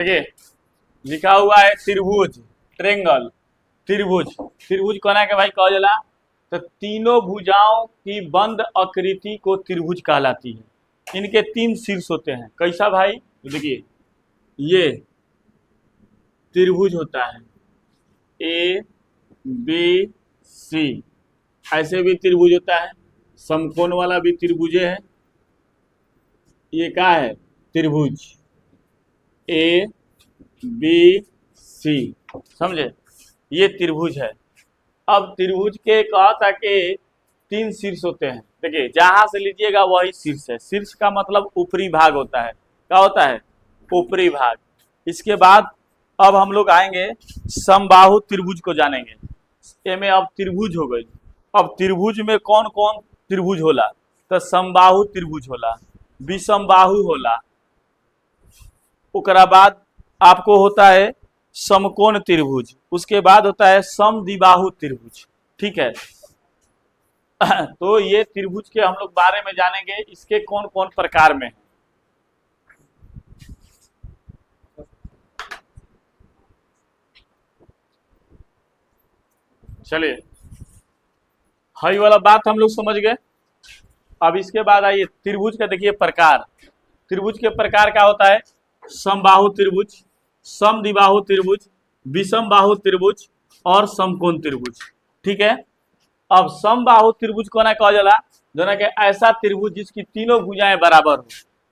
देखिए लिखा हुआ है त्रिभुज, ट्रेंगल, त्रिभुज। त्रिभुज कहना के भाई कहा जाला तो तीनों भुजाओं की बंद आकृति को त्रिभुज कहलाती है। इनके तीन शीर्ष होते हैं। कैसा भाई? देखिए ये त्रिभुज होता है ए बी सी, ऐसे भी त्रिभुज होता है। समकोण वाला भी त्रिभुज है। ये क्या है? त्रिभुज ए बी सी, समझे? ये त्रिभुज है। अब त्रिभुज के कहा था कि तीन शीर्ष होते हैं। देखिए जहां से लीजिएगा वही शीर्ष है। शीर्ष का मतलब ऊपरी भाग होता है। क्या होता है? ऊपरी भाग। इसके बाद अब हम लोग आएंगे समबाहु त्रिभुज को जानेंगे। ये में अब त्रिभुज हो गई। अब त्रिभुज में कौन कौन त्रिभुज होला? तो समबाहु त्रिभुज होला, विषमबाहु होला, उसके बाद आपको होता है समकोण त्रिभुज, उसके बाद होता है समद्विबाहु त्रिभुज। ठीक है। तो ये त्रिभुज के हम लोग बारे में जानेंगे, इसके कौन कौन प्रकार में। चलिए हई वाला बात हम लोग समझ गए। अब इसके बाद आइए त्रिभुज का देखिए प्रकार। त्रिभुज के प्रकार क्या होता है? समबाहु त्रिभुज, समद्विबाहु त्रिभुज, विषमबाहु त्रिभुज और समकोण त्रिभुज। ठीक है। अब समबाहु त्रिभुज को ना कहा जाला जो ना कि ऐसा त्रिभुज जिसकी तीनों भुजाएं बराबर हो।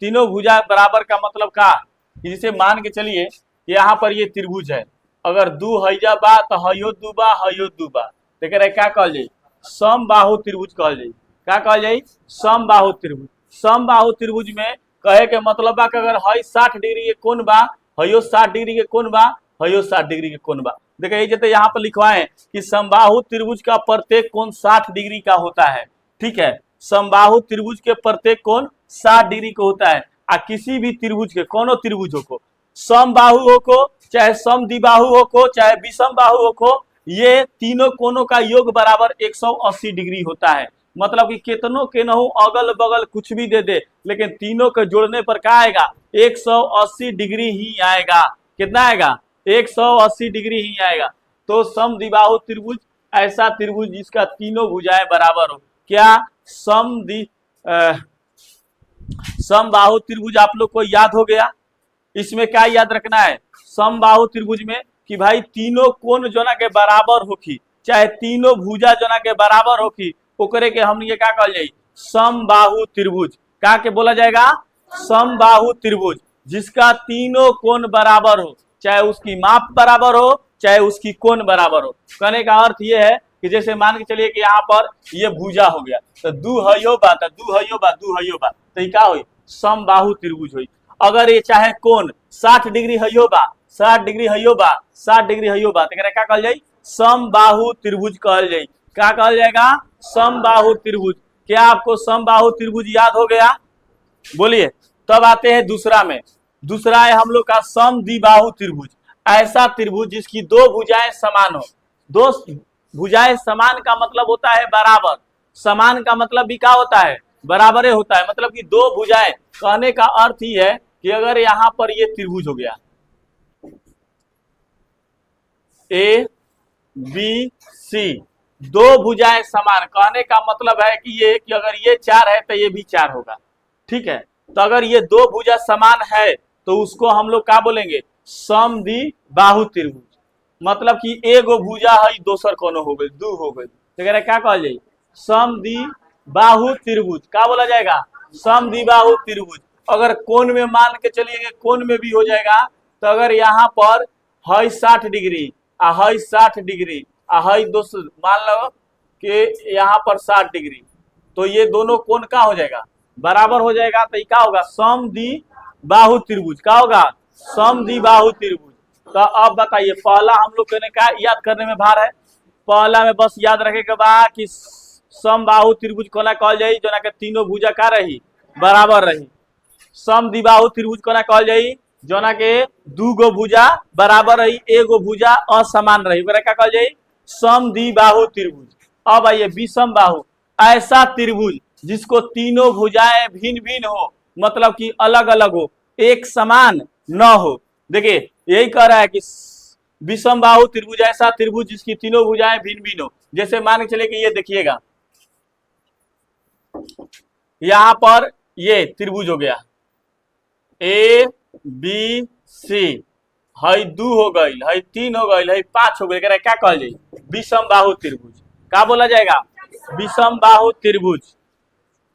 तीनों भुजा बराबर का मतलब का कि जिसे मान के चलिए यहाँ पर ये त्रिभुज है, अगर दू हैजा बा तो हयो दू बा, हयो दू बा, तो क्या कहल जाए? समबाहु त्रिभुज कहल जाए। क्या कहल जाए? समबाहु त्रिभुज। समबाहु त्रिभुज में कहे के मतलब बा कि अगर हई 60 डिग्री के कोण बा, हयो 60 डिग्री के कोण बा, हयो 60 डिग्री के कोण बा। देखिए जैसे यहाँ पर लिखवाएं कि समबाहु त्रिभुज का प्रत्येक कोण 60 डिग्री का होता है। ठीक है। समबाहु त्रिभुज के प्रत्येक कोण 60 डिग्री का होता है। आ किसी भी त्रिभुज के कोनो त्रिभुज हो को, समबाहु हो को चाहे समद्विबाहु हो को चाहे विषमबाहु हो को, ये तीनों कोणों का योग बराबर 180 डिग्री होता है। मतलब कि कितनों के नहु अगल बगल कुछ भी दे दे, लेकिन तीनों के जोड़ने पर क्या आएगा? 180 डिग्री ही आएगा। कितना आएगा? 180 डिग्री ही आएगा। तो समद्विबाहु त्रिभुज ऐसा त्रिभुज जिसका तीनों भुजाएं बराबर हो। क्या? समबाहु त्रिभुज आप लोग को याद हो गया। इसमें क्या याद रखना है? समबाहु त्रिभुज में कि भाई तीनों कोण जोना के बराबर होखी, चाहे तीनों भुजा जोना के बराबर होखी, ओकरे के हम ये क्या कहल जाए? समबाहु त्रिभुज। क्या के बोला जाएगा? समबाहु त्रिभुज। जिसका तीनों कोण बराबर हो, चाहे उसकी माप बराबर हो चाहे उसकी कोण बराबर हो। कहने का अर्थ ये है कि जैसे मान के चलिए कि यहाँ पर ये भुजा हो गया, तो दू हयो बा, तो दू हयो बा, दू हयो बा, तो ये क्या हुई? समबाहु त्रिभुज हुई। अगर ये चाहे कोण 60 डिग्री हयो बा, 60 डिग्री हयो बा, 60 डिग्री हयो बा, तो क्या कहल जाए? समबाहु त्रिभुज कहल जाए। क्या कहल जाएगा? समबाहु त्रिभुज। क्या आपको समबाहु त्रिभुज याद हो गया? बोलिए। तब आते हैं दूसरा में। दूसरा है हम लोग का समद्विबाहु त्रिभुज। ऐसा त्रिभुज जिसकी दो भुजाएं समान हो। दो भुजाएं समान का मतलब होता है बराबर। समान का मतलब भी क्या होता है? बराबर होता है। मतलब कि दो भुजाएं, कहने का अर्थ ही है कि अगर यहां पर ये त्रिभुज हो गया ए बी सी, दो भुजाएं समान, कहने का मतलब है कि अगर ये 4 है तो ये भी 4 होगा। ठीक है। तो अगर ये दो भुजा समान है तो उसको हम लोग क्या बोलेंगे? समद्विबाहु त्रिभुज। मतलब कि एगो भुजा है दोसर कोनो हो गई, दू हो गई, तो क्या कहल जाए? समद्विबाहु त्रिभुज। क्या बोला जाएगा? समद्विबाहु त्रिभुज। अगर कोण में मान के चलिए कोण में भी हो जाएगा, तो अगर यहाँ पर है 60 डिग्री आ है 60 डिग्री आ है दोसर, मान लो कि यहाँ पर 60 डिग्री, तो ये दोनों कोण का हो जाएगा? बराबर हो जाएगा। तो क्या होगा? समद्विबाहु त्रिभुज। क्या होगा? समद्विबाहु त्रिभुज। तो अब बताइए पहला हम लोग ने क्या याद करने में भार है? पहला में बस याद रखे के बा कि समबाहु त्रिभुज कोना कहल जाई जो ना के तीनों भुजा का रही? बराबर रही। समद्विबाहु त्रिभुज कोना कहल जाई जो ना के दू गो भुजा बराबर रही, एगो भुजा असमान रही, क्या कहल जाई? समद्विबाहु त्रिभुज। अब आइए विषमबाहु। ऐसा त्रिभुज जिसको तीनों भुजाएं भिन्न भिन्न हो, मतलब कि अलग अलग हो, एक समान न हो, देखिए यही कह रहा है कि विषम बाहु त्रिभुज ऐसा त्रिभुज जिसकी तीनों भुजाएं भिन्न भिन्न हो। जैसे मान के चले कि ये देखिएगा, यहां पर ये त्रिभुज हो गया ए बी सी, हई 2 हो गई, हई 3 हो गई, हई 5 हो गई, क्या कहल जाए? विषम बाहु त्रिभुज। क्या बोला जाएगा? विषम बाहु त्रिभुज।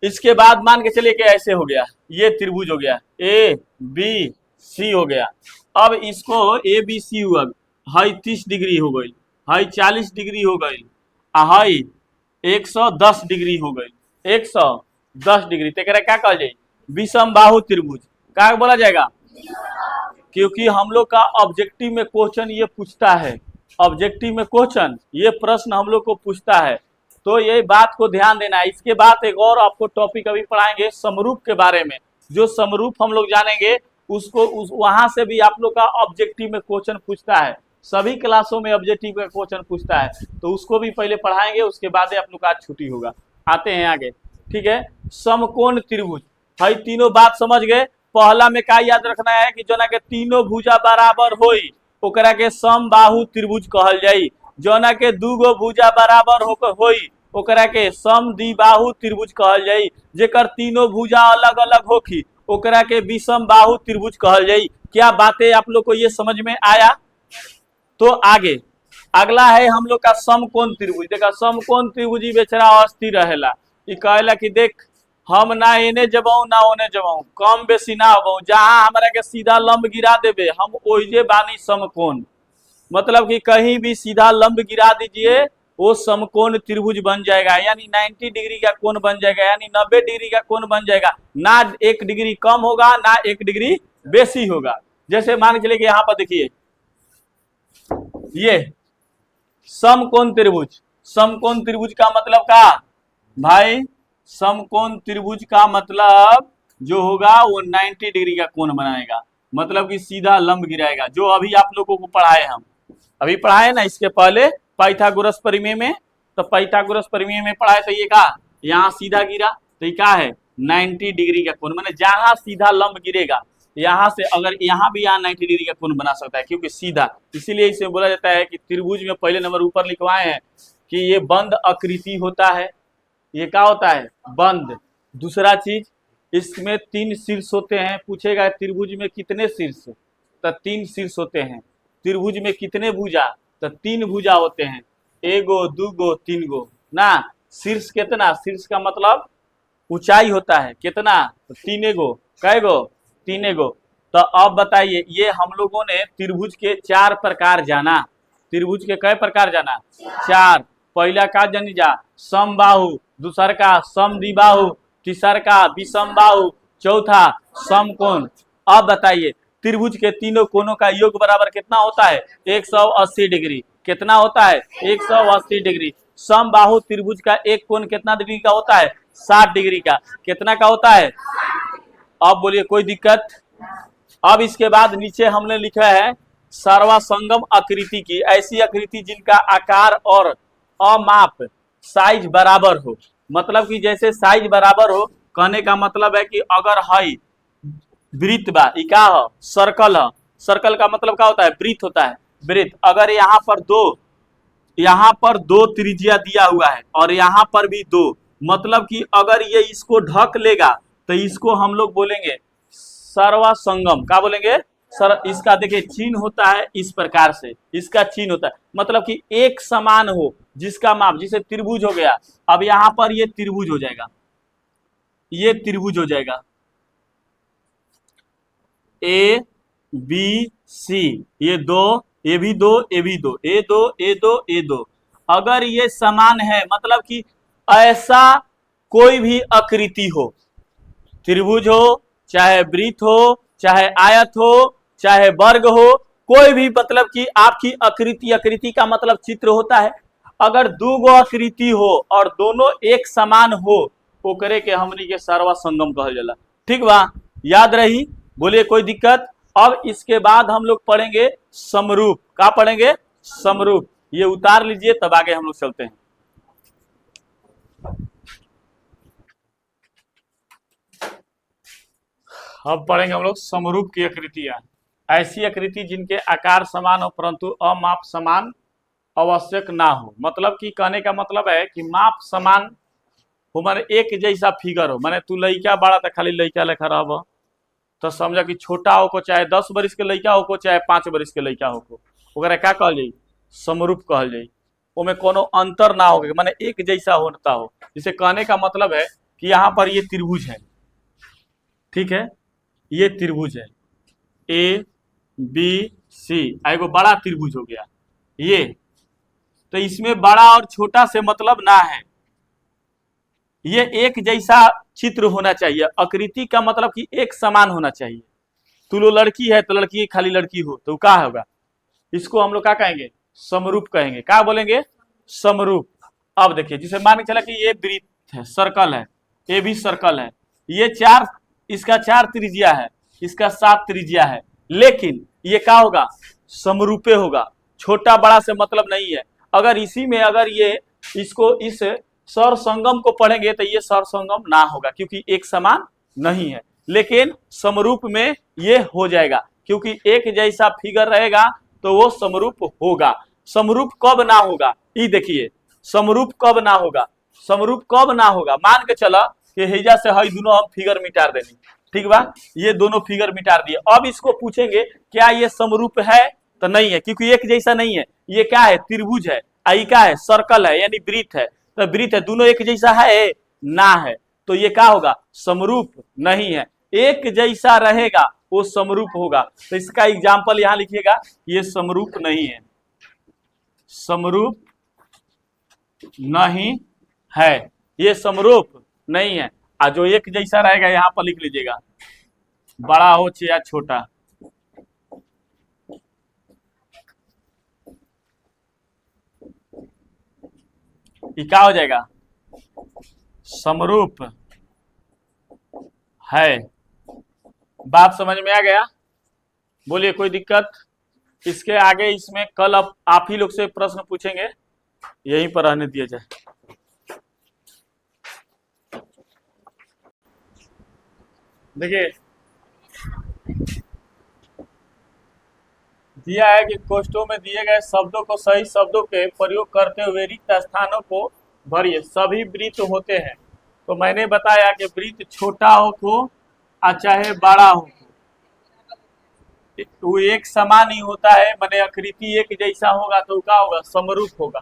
इसके बाद मान के चलिए कि ऐसे हो गया, ये त्रिभुज हो गया ए बी सी हो गया। अब इसको ए बी सी हुआ, हई 30 डिग्री हो गई, हई 40 डिग्री हो गई, हई 110 डिग्री हो गई, 110 डिग्री। तो क्या कहल जाए? विषम बाहु त्रिभुज। क्या बोला जाएगा? क्योंकि हम लोग का ऑब्जेक्टिव में क्वेश्चन ये पूछता है, ऑब्जेक्टिव में क्वेश्चन ये प्रश्न हम लोग को पूछता है, तो ये बात को ध्यान देना है। इसके बाद एक और आपको टॉपिक अभी पढ़ाएंगे समरूप के बारे में। जो समरूप हम लोग जानेंगे उसको वहां से भी आप लोग का ऑब्जेक्टिव में क्वेश्चन पूछता है, सभी क्लासों में ऑब्जेक्टिव का क्वेश्चन पूछता है, तो उसको भी पहले पढ़ाएंगे, उसके बाद आप लोग का छुट्टी होगा। आते हैं आगे, ठीक है। समकोण त्रिभुज, भाई तीनों बात समझ गए। पहला में क्या याद रखना है कि जोना के तीनों भुजा बराबर होई ओकरा के समबाहु त्रिभुज कहल जाई। जोना के दूगो भुजा बराबर होई ओकरा के समद्विबाहु त्रिभुज कहल जाई। जेकर तीनों भुजा अलग अलग होखी ओकरा के विषम बाहु त्रिभुज कहल जाई। क्या बातें आप लोग को ये समझ में आया? तो आगे अगला है हम लोग का समकोण त्रिभुज। देखा समकोण त्रिभुज बेचारा अस्थिर रहेला, ई कहेला कि देख हम ना एने जबाऊ ना ओने जबाऊ, कम बेसी ना हो, जहां हमारा के सीधा लंब गिरा देबे हम ओहिजे बानी समकोण। मतलब कि कहीं भी सीधा लंब गिरा दीजिए वो समकोण त्रिभुज बन जाएगा, यानी 90 डिग्री का कोण बन जाएगा, यानी 90 डिग्री का कोण बन जाएगा। ना 1 डिग्री कम होगा ना 1 डिग्री बेसी होगा। जैसे मान के चलिए कि यहाँ पर देखिए ये समकोण त्रिभुज, समकोण त्रिभुज का मतलब का भाई, समकोण त्रिभुज का मतलब जो होगा वो 90 डिग्री का कोण बनाएगा, मतलब कि सीधा लंब गिराएगा। जो अभी आप लोगों को पढ़ाए, हम अभी पढ़ाए ना इसके पहले पाइथागोरस प्रमेय में, तो पाइथागोरस प्रमेय में पढ़ाए तो ये कहा यहाँ सीधा गिरा, तो ये क्या है 90 डिग्री का कोण, माने जहां सीधा लंब गिरेगा यहाँ से अगर यहाँ भी यहाँ 90 डिग्री का कोण बना सकता है क्योंकि सीधा। इसीलिए इसे बोला जाता है कि त्रिभुज में पहले नंबर ऊपर लिखवाए हैं कि ये बंद आकृति होता है। ये क्या होता है? बंद। दूसरा चीज इसमें 3 शीर्ष होते हैं। पूछेगा त्रिभुज में कितने शीर्ष? तो 3 शीर्ष होते हैं। त्रिभुज में कितने भुजा? तो 3 भुजा होते हैं, एगो दूगो तीन गो ना। शीर्ष कितना? शीर्ष का मतलब ऊंचाई होता है, कितना? तो 3 गो। कै गो? 3 गो। तो अब बताइए, ये हम लोगों ने त्रिभुज के 4 प्रकार जाना। त्रिभुज के कै प्रकार जाना? 4। पहला का जानी जा समबाहु, दूसर का समद्विबाहु, तीसर का विषम बाहु, चौथा समकोण। अब बताइए त्रिभुज के तीनों कोणों का योग बराबर कितना होता है? 180 डिग्री। कितना होता है? 180 डिग्री। समबाहु त्रिभुज का एक कोण कितना डिग्री का होता है? 60 डिग्री का। कितना का होता है? अब बोलिए कोई दिक्कत? अब इसके बाद नीचे हमने लिखा है सर्वासंगम आकृति की, ऐसी आकृति जिनका आकार और अमाप साइज बराबर हो। मतलब कि जैसे साइज बराबर हो, कहने का मतलब है कि अगर हई वृत्त बा, ई का हो? सर्कल है। सर्कल का मतलब क्या होता है? वृत्त होता है, वृत्त। अगर यहाँ पर दो त्रिज्या दिया हुआ है और यहाँ पर भी 2, मतलब कि अगर ये इसको ढक लेगा तो इसको हम लोग बोलेंगे सर्वासंगम। क्या बोलेंगे? सर इसका देखिए चिन्ह होता है इस प्रकार से, इसका चिन्ह होता है, मतलब कि एक समान हो जिसका माप। जैसे त्रिभुज हो गया, अब यहाँ पर ये त्रिभुज हो जाएगा, ये त्रिभुज हो जाएगा ए बी सी, ये 2, ये भी 2, ये भी 2, ए 2 ए 2 ए 2। अगर ये समान है मतलब कि ऐसा कोई भी आकृति हो, त्रिभुज हो चाहे वृत्त हो चाहे आयत हो चाहे वर्ग हो, कोई भी, मतलब कि आपकी आकृति, आकृति का मतलब चित्र होता है। अगर 2 गो आकृति हो और दोनों एक समान हो ओकरे के हमनी के सर्वासंगम कहल जाला। ठीक बा? याद रही? बोलिए कोई दिक्कत? अब इसके बाद हम लोग पढ़ेंगे समरूप। क्या पढ़ेंगे? समरूप। ये उतार लीजिए तब आगे हम लोग चलते हैं। अब पढ़ेंगे हम लोग समरूप की आकृतियां। ऐसी आकृति जिनके आकार समान हो परंतु अमाप समान आवश्यक ना हो। मतलब कि कहने का मतलब है कि माप समान हो, माने एक जैसा फिगर हो। माने तू लइका बड़ा तो खाली लइका लेखा रहब, तो समझ कि छोटा हो चाहे 10 बरिस के लइका हो चाहे 5 बरिस के लइका हो, ओकरा क्या कहल जाई? समरूप कहल जाई। ओमे कोनो अंतर ना हो, माने एक जैसा होता हो। जिसे कहने का मतलब है कि यहाँ पर ये त्रिभुज है, ठीक है, ये त्रिभुज है ए बी सी, एगो बड़ा त्रिभुज हो गया ये। तो इसमें बड़ा और छोटा से मतलब ना है, ये एक जैसा चित्र होना चाहिए। आकृति का मतलब कि एक समान होना चाहिए। तू लो लड़की है तो लड़की खाली लड़की हो तो क्या होगा? इसको हम लोग क्या कहेंगे? समरूप कहेंगे। क्या बोलेंगे? समरूप। अब देखिए, जिसे मान के चला कि ये वृत्त है, सर्कल है, ये भी सर्कल है, ये चार, इसका 4 त्रिज्या है, इसका 7 त्रिज्या है, लेकिन ये क्या होगा? समरूपे होगा। छोटा बड़ा से मतलब नहीं है। अगर इसी में अगर ये इसको इस सर संगम को पढ़ेंगे तो ये सर संगम ना होगा, क्योंकि एक समान नहीं है। लेकिन समरूप में ये हो जाएगा, क्योंकि एक जैसा फिगर रहेगा तो वो समरूप होगा। समरूप कब ना होगा? ये देखिए, समरूप कब ना होगा? समरूप कब ना होगा? मान के चला कि हेजा से हई दोनों हम फिगर मिटार देनी, ठीक बा, ये दोनों फिगर मिटार दिए। अब इसको पूछेंगे क्या ये समरूप है? तो नहीं है, क्योंकि एक जैसा नहीं है। ये क्या है? त्रिभुज है। आई क्या है? सर्कल है, यानी वृत्त है। तो वृत्त है, दोनों एक जैसा है? ना है। तो ये क्या होगा? समरूप नहीं है। एक जैसा रहेगा वो समरूप होगा। तो इसका एग्जाम्पल यहां लिखिएगा, ये समरूप नहीं है, समरूप नहीं है, ये समरूप नहीं है। और जो एक जैसा रहेगा यहां पर लिख लीजिएगा, बड़ा हो या छोटा। ये क्या हो जाएगा? समरूप है। बात समझ में आ गया? बोलिए, कोई दिक्कत? इसके आगे इसमें कल अब आप ही लोग से प्रश्न पूछेंगे, यहीं पर रहने दिया जाए। देखिए, दिया है कि कोष्ठों में दिए गए शब्दों को सही शब्दों के प्रयोग करते हुए रिक्त स्थानों को भरिए। सभी वृत्त होते हैं। तो मैंने बताया कि वृत्त छोटा हो चाहे बड़ा हो, वो एक समान ही होता है, माने आकृति एक जैसा होगा तो क्या होगा? समरूप होगा।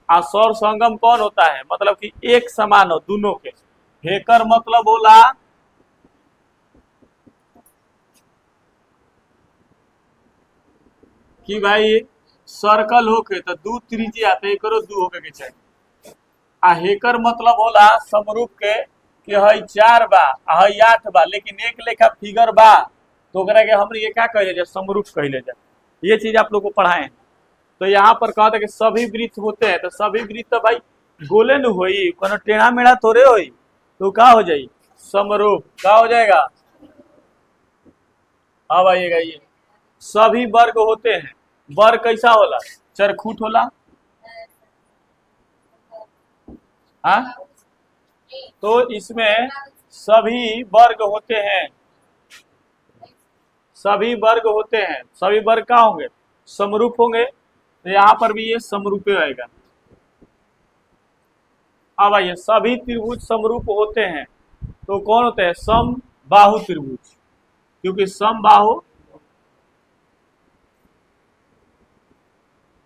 और सौर संगम कौन होता है? मतलब कि एक समान हो दोनों के। हेकर मतलब बोला कि भाई सर्कल होके तो दू त्रिज्या तो एकरो दू होके के चाहिए। आ हेकर मतलब होला समरूप के कि हई 4 बा हई 8 बा, लेकिन एक लेखा फिगर बा, तो ओकरा के हम ये क्या कहले जाए? समरूप कहले जाए। ये चीज आप लोग को पढ़ाए। तो यहाँ पर कहते कि सभी वृत्त होते हैं, तो सभी वृत्त तो भाई गोले न होई, कोनो टेढ़ा मेढ़ा थोड़े होई, तो क्या हो जाई? समरूप। क्या हो जाएगा? अब आइएगा, ये सभी वर्ग होते हैं। वर्ग कैसा होला? चरखूट होला। हाँ, तो इसमें सभी वर्ग होते हैं, सभी वर्ग होते हैं। सभी वर्ग क्या होंगे? समरूप होंगे। तो यहाँ पर भी ये समरूपे आएगा। अब आइए, सभी त्रिभुज समरूप होते हैं तो कौन होते हैं? समबाहु त्रिभुज, क्योंकि समबाहु,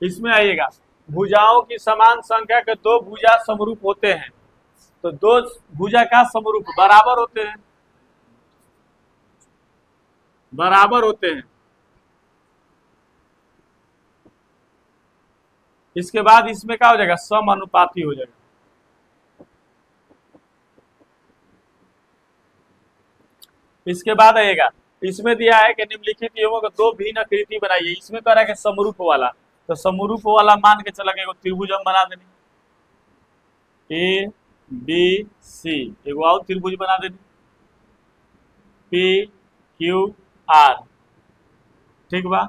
इसमें आइएगा, भुजाओं की समान संख्या के दो भुजा समरूप होते हैं। तो दो भुजा का समरूप बराबर होते हैं, बराबर होते हैं। इसके बाद इसमें क्या हो जाएगा? समानुपाती हो जाएगा। इसके बाद आएगा, इसमें दिया है कि निम्नलिखित युगों को दो भिन्न आकृति बनाइए। इसमें कह रहा है कि समरूप वाला, तो समरूप वाला मान के चला गया त्रिभुज हम बना देनी, ए बी सी, एगो और त्रिभुज बना देनी, पी क्यू आर, ठीक बा।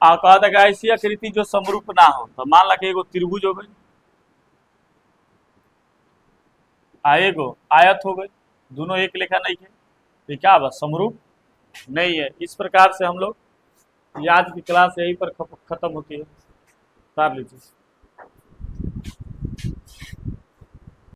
आ कहा था ऐसी आकृति जो समरूप ना हो, तो मान ला कि एगो त्रिभुज हो गई, एगो आयत हो गई, दोनों एक लेखा नहीं है, तो क्या बा? समरूप नहीं है। इस प्रकार से हम लोग, ये आज की क्लास यहीं पर खत्म होती है। उतार लीजिए।